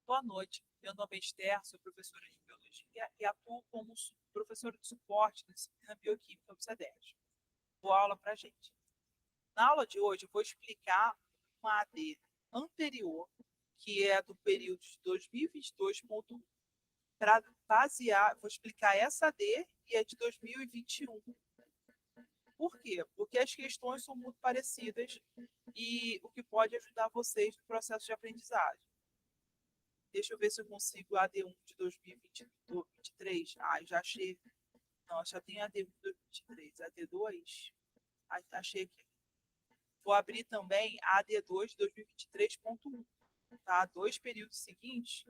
Boa noite. Meu nome é Esther, sou professora de biologia e atuo como professora de suporte na disciplina bioquímica do CEDES. Vou aula para a gente. Na aula de hoje, eu vou explicar uma AD anterior, que é do período de 2022.1, para basear, vou explicar essa AD e a de 2021. Por quê? Porque as questões são muito parecidas e o que pode ajudar vocês no processo de aprendizagem. Deixa eu ver se eu consigo a AD1 de 2023. Já achei. Não, já tem a AD1 de 2023. AD2. Achei aqui. Vou abrir também a AD2 de 2023.1. Tá? 2 períodos seguintes.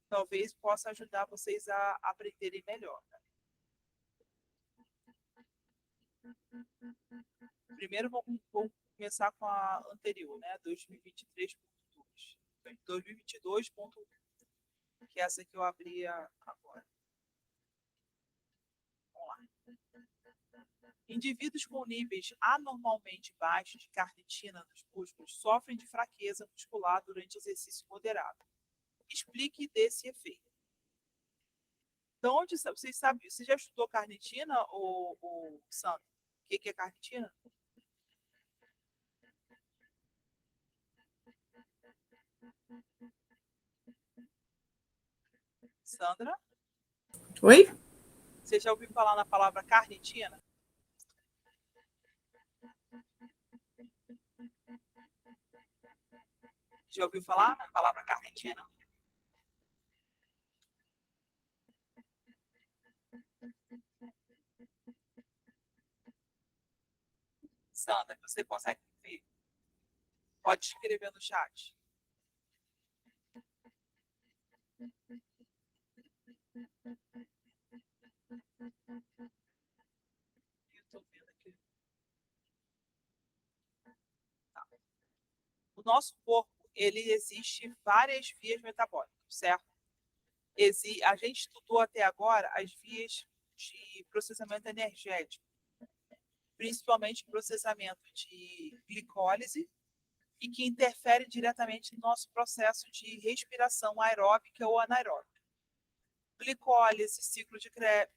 Talvez possa ajudar vocês a aprenderem melhor. Tá? Primeiro vamos começar com a anterior, né? 2023.2. 2022.1. Que é essa que eu abri agora. Vamos lá. Indivíduos com níveis anormalmente baixos de carnitina nos músculos sofrem de fraqueza muscular durante exercício moderado. Explique desse efeito. Então, onde vocês sabem? Você já estudou carnitina, ou Sandra? O que é carnitina? Sandra? Oi? Você já ouviu falar na palavra carnitina? Já ouviu falar na palavra carnitina? Sandra, você consegue ver? Pode escrever no chat. Eu estou vendo aqui. Tá. O nosso corpo, ele existe várias vias metabólicas, certo? A gente estudou até agora as vias de processamento energético, principalmente processamento de glicólise, e que interfere diretamente no nosso processo de respiração aeróbica ou anaeróbica. Glicólise, ciclo de Krebs,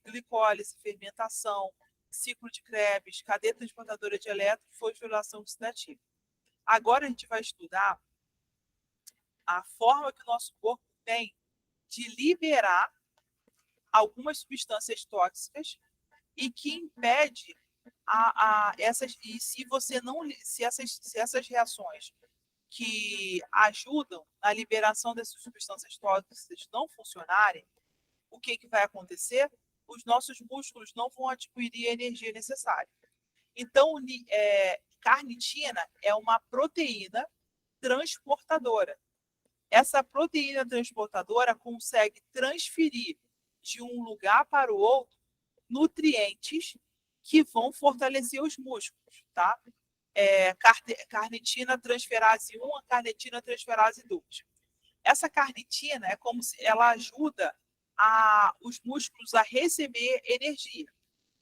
glicólise, fermentação, ciclo de Krebs, cadeia transportadora de elétrons, fosforilação oxidativa. Agora a gente vai estudar a forma que o nosso corpo tem de liberar algumas substâncias tóxicas e que impede essas. E se você não. Se essas reações que ajudam na liberação dessas substâncias tóxicas não funcionarem, o que vai acontecer? Os nossos músculos não vão adquirir a energia necessária. Então, carnitina é uma proteína transportadora. Essa proteína transportadora consegue transferir de um lugar para o outro nutrientes que vão fortalecer os músculos, tá? Carnitina transferase 1, a carnitina transferase 2. Essa carnitina é como se ela ajuda os músculos a receber energia.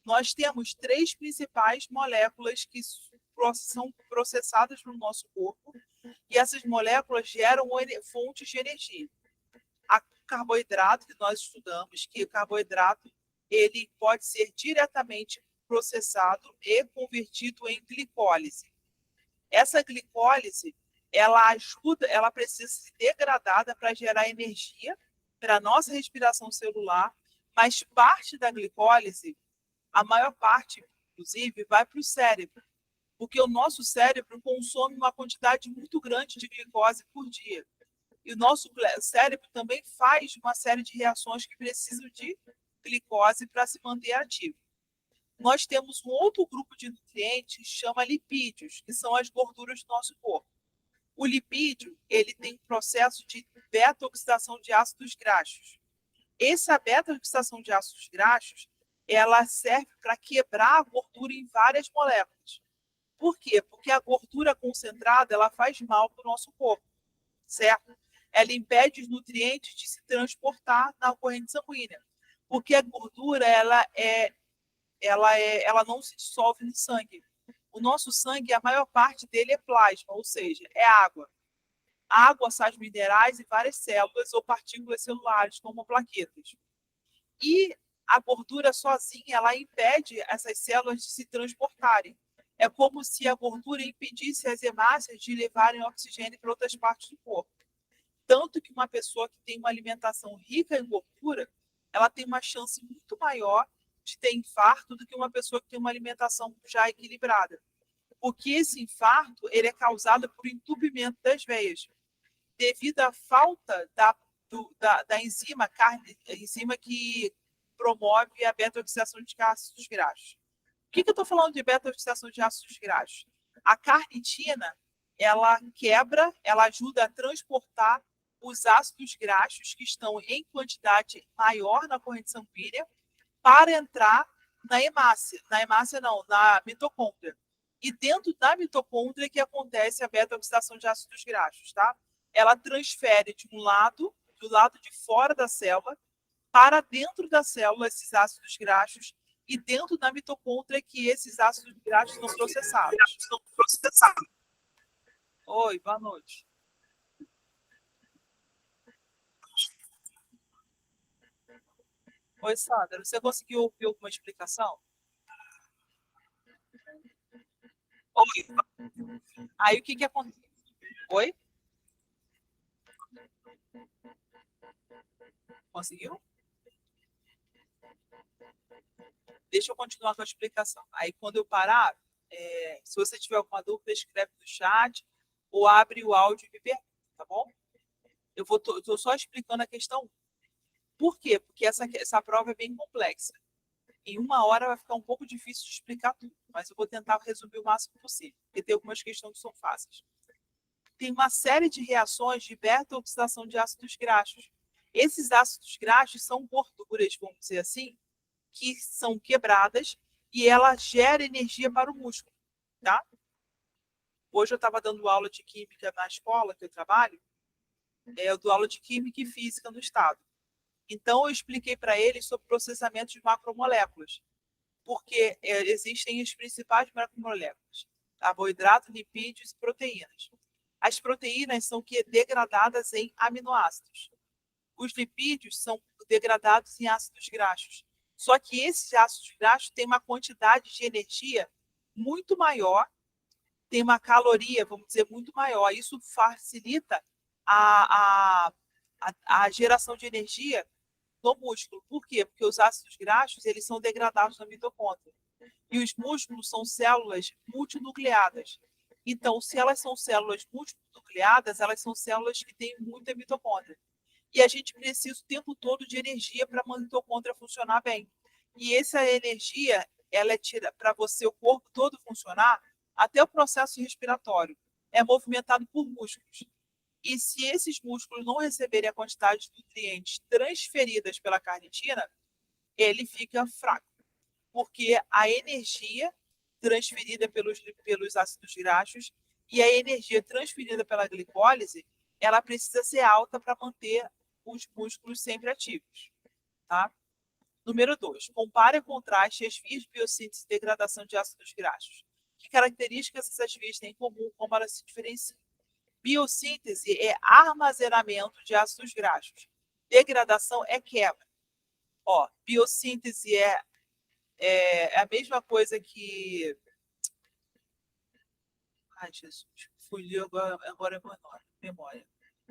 Nós temos 3 principais moléculas que são processadas no nosso corpo e essas moléculas geram fontes de energia. O carboidrato que nós estudamos, que o carboidrato ele pode ser diretamente processado e convertido em glicólise. Essa glicólise, ela ajuda, ela precisa ser degradada para gerar energia para a nossa respiração celular, mas parte da glicólise, a maior parte, inclusive, vai para o cérebro, porque o nosso cérebro consome uma quantidade muito grande de glicose por dia. E o nosso cérebro também faz uma série de reações que precisam de glicose para se manter ativo. Nós temos um outro grupo de nutrientes que chama lipídios, que são as gorduras do nosso corpo. O lipídio, ele tem um processo de beta-oxidação de ácidos graxos. Essa beta-oxidação de ácidos graxos, ela serve para quebrar a gordura em várias moléculas. Por quê? Porque a gordura concentrada, ela faz mal para o nosso corpo, certo? Ela impede os nutrientes de se transportar na corrente sanguínea, porque a gordura, ela não se dissolve no sangue. O nosso sangue, a maior parte dele é plasma, ou seja, é água. água, sais minerais e várias células ou partículas celulares, como plaquetas. E a gordura sozinha, ela impede essas células de se transportarem. É como se a gordura impedisse as hemácias de levarem oxigênio para outras partes do corpo. Tanto que uma pessoa que tem uma alimentação rica em gordura, ela tem uma chance muito maior de ter infarto do que uma pessoa que tem uma alimentação já equilibrada. Porque esse infarto ele é causado por entupimento das veias, devido à falta da enzima, enzima que promove a beta-oxidação de ácidos graxos. Por que eu estou falando de beta-oxidação de ácidos graxos? A carnitina, ela quebra, ela ajuda a transportar os ácidos graxos que estão em quantidade maior na corrente sanguínea para entrar na hemácia não, na mitocôndria. E dentro da mitocôndria que acontece a beta-oxidação de ácidos graxos, tá? Ela transfere de um lado, do lado de fora da célula, para dentro da célula esses ácidos graxos e dentro da mitocôndria que esses ácidos graxos são processados. Oi, boa noite. Oi, Sandra, você conseguiu ouvir alguma explicação? Oi. Aí o que que acontece? Oi? Conseguiu? Deixa eu continuar com a explicação. Aí, quando eu parar, se você tiver alguma dúvida, escreve no chat ou abre o áudio e me pergunta, tá bom? Eu tô só explicando a questão 1. Por quê? Porque essa prova é bem complexa. Em uma hora vai ficar um pouco difícil de explicar tudo, mas eu vou tentar resumir o máximo possível, porque tem algumas questões que são fáceis. Tem uma série de reações de beta-oxidação de ácidos graxos. Esses ácidos graxos são gorduras, vamos dizer assim, que são quebradas e ela gera energia para o músculo, tá? Hoje eu estava dando aula de química na escola que eu trabalho, eu dou aula de química e física no estado. Então eu expliquei para eles sobre processamento de macromoléculas, porque existem as principais macromoléculas: carboidrato, lipídios e proteínas. As proteínas são degradadas em aminoácidos. Os lipídios são degradados em ácidos graxos. Só que esses ácidos graxos têm uma quantidade de energia muito maior, tem uma caloria, vamos dizer, muito maior. Isso facilita a, a, a geração de energia no músculo. Por quê? Porque os ácidos graxos eles são degradados na mitocôndria. E os músculos são células multinucleadas. Então, se elas são células multinucleadas, elas são células que têm muita mitocôndria. E a gente precisa o tempo todo de energia para a mitocôndria funcionar bem. E essa energia, ela é tira para você o corpo todo funcionar, até o processo respiratório é movimentado por músculos. E se esses músculos não receberem a quantidade de nutrientes transferidas pela carnitina, ele fica fraco, porque a energia transferida pelos ácidos graxos e a energia transferida pela glicólise, ela precisa ser alta para manter os músculos sempre ativos, tá? Número 2, compare e contraste as vias de biossíntese e degradação de ácidos graxos. Que características essas vias têm em comum, como elas se diferenciam? Biossíntese é armazenamento de ácidos graxos. Degradação é quebra. Ó, biossíntese é a mesma coisa que... Ai, Jesus, fugiu agora é memória.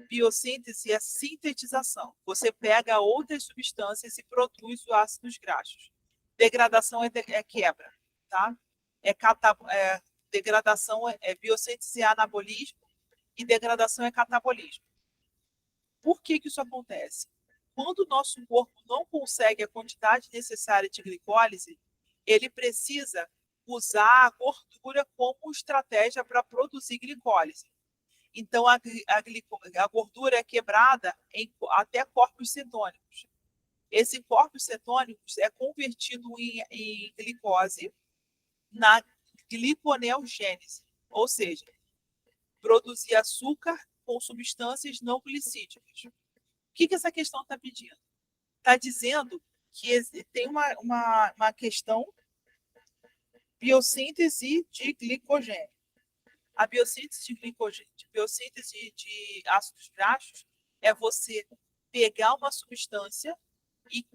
Biossíntese é sintetização. Você pega outras substâncias e produz os ácidos graxos. Degradação é quebra, tá? Degradação biossíntese é anabolismo e degradação é catabolismo. Por que isso acontece? Quando o nosso corpo não consegue a quantidade necessária de glicólise, ele precisa usar a gordura como estratégia para produzir glicólise. Então, a gordura é quebrada até corpos cetônicos. Esse corpos cetônicos é convertido em glicose na gliconeogênese, ou seja, produzir açúcar com substâncias não glicídicas. O que essa questão está pedindo? Está dizendo que tem uma questão biossíntese de glicogênio. A biossíntese de ácidos graxos é você pegar uma substância e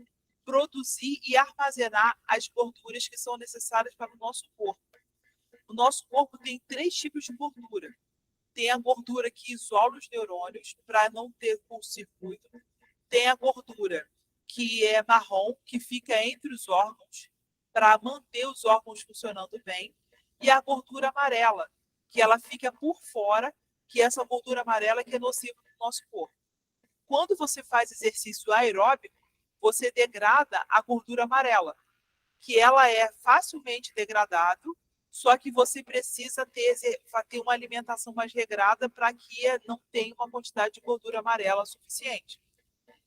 produzir e armazenar as gorduras que são necessárias para o nosso corpo. O nosso corpo tem 3 tipos de gordura. Tem a gordura que isola os neurônios para não ter curto-circuito. Tem a gordura que é marrom, que fica entre os órgãos, para manter os órgãos funcionando bem. E a gordura amarela, que ela fica por fora, que essa gordura amarela que é nociva para o nosso corpo. Quando você faz exercício aeróbico, você degrada a gordura amarela, que ela é facilmente degradável, só que você precisa ter uma alimentação mais regrada para que não tenha uma quantidade de gordura amarela suficiente.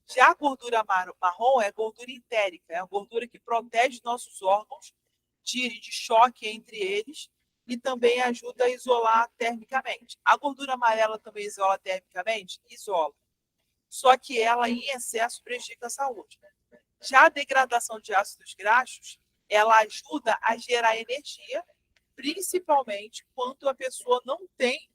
Já a gordura marrom é gordura entérica, é a gordura que protege nossos órgãos de choque entre eles e também ajuda a isolar termicamente. A gordura amarela também isola termicamente? Isola. Só que ela, em excesso, prejudica a saúde. Já a degradação de ácidos graxos, ela ajuda a gerar energia, principalmente quando a pessoa não tem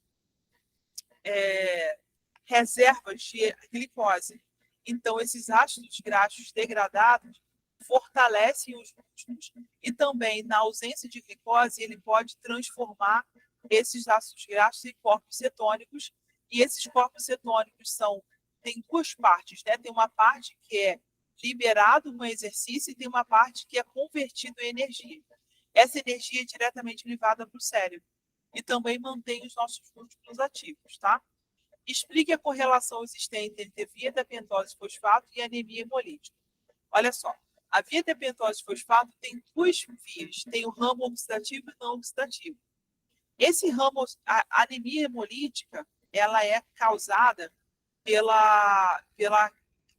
reservas de glicose. Então, esses ácidos graxos degradados fortalecem os músculos e também, na ausência de glicose, ele pode transformar esses ácidos graxos em corpos cetônicos. E esses corpos cetônicos tem 2 partes, né? Tem uma parte que é liberado no exercício e tem uma parte que é convertido em energia. Essa energia é diretamente levada para o cérebro e também mantém os nossos músculos ativos, tá? Explique a correlação existente entre via da pentose fosfato e anemia hemolítica. Olha só, a via da pentose fosfato tem 2 vias, tem o ramo oxidativo e não oxidativo. Esse ramo, a anemia hemolítica, ela é causada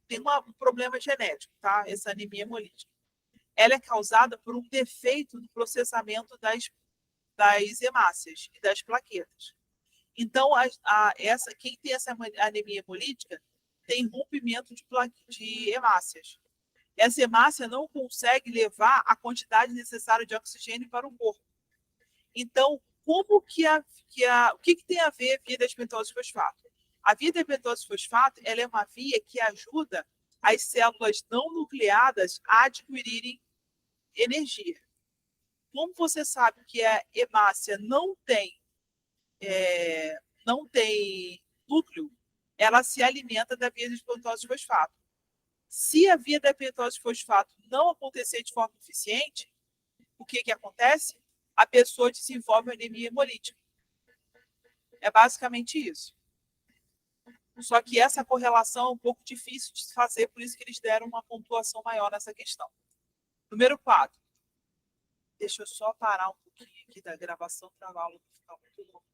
tem um problema genético, tá? Essa anemia hemolítica. Ela é causada por um defeito no processamento das hemácias e das plaquetas. Então, quem tem essa anemia hemolítica tem rompimento de hemácias. Essa hemácia não consegue levar a quantidade necessária de oxigênio para o corpo. Então, o que tem a ver a via da pentose fosfato? A via da pentose fosfato ela é uma via que ajuda as células não nucleadas a adquirirem energia. Como você sabe que a hemácia não tem núcleo, ela se alimenta da via da pentose fosfato. Se a via da pentose fosfato não acontecer de forma eficiente, o que acontece? A pessoa desenvolve anemia hemolítica. É basicamente isso. Só que essa correlação é um pouco difícil de fazer, por isso que eles deram uma pontuação maior nessa questão. Número 4. Deixa eu só parar um pouquinho aqui da gravação para a aula não ficar muito longa.